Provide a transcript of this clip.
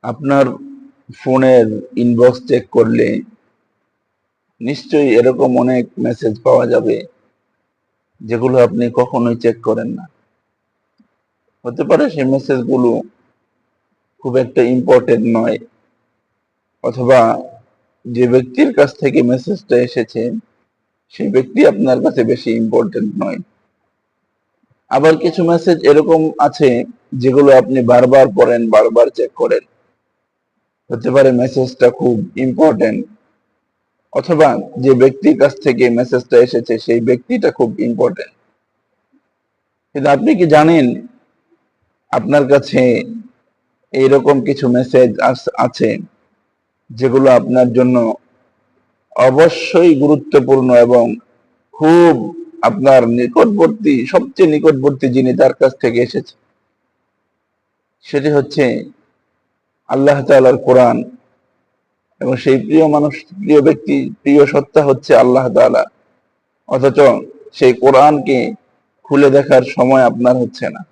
আপনার ফোনের inbox check করলে নিশ্চয়ই এরকম অনেক মেসেজ পাওয়া যাবে যেগুলো আপনি কখনোই চেক করেন না। হতে পারে সেই মেসেজগুলো খুব একটা ইম্পর্টেন্ট নয়, অথবা যে ব্যক্তির কাছ থেকে মেসেজটা এসেছে সেই ব্যক্তি আপনার কাছে বেশি ইম্পর্টেন্ট নয়। আবার কিছু মেসেজ এরকম আছে যেগুলো আপনি বারবার পড়েন, বারবার চেক করেন। হতে পারে মেসেজটা খুব ইম্পর্টেন্ট, অথবা যে ব্যক্তির কাছ থেকে মেসেজটা এসেছে সেই ব্যক্তিটা খুব ইম্পর্টেন্ট। কিন্তু আপনি কি জানেন আপনার কাছে এইরকম কিছু মেসেজ আছে যেগুলো আপনার জন্য অবশ্যই গুরুত্বপূর্ণ এবং খুব আপনার নিকটবর্তী, সবচেয়ে নিকটবর্তী যিনি তার কাছ থেকে এসেছে সেটি হচ্ছে আল্লাহ তাআলার কোরআন, এবং সেই প্রিয় মানুষ, প্রিয় ব্যক্তি, প্রিয় সত্তা হচ্ছে আল্লাহ তাআলা। অথচ সেই কোরআনকে খুলে দেখার সময় আপনার হচ্ছে না।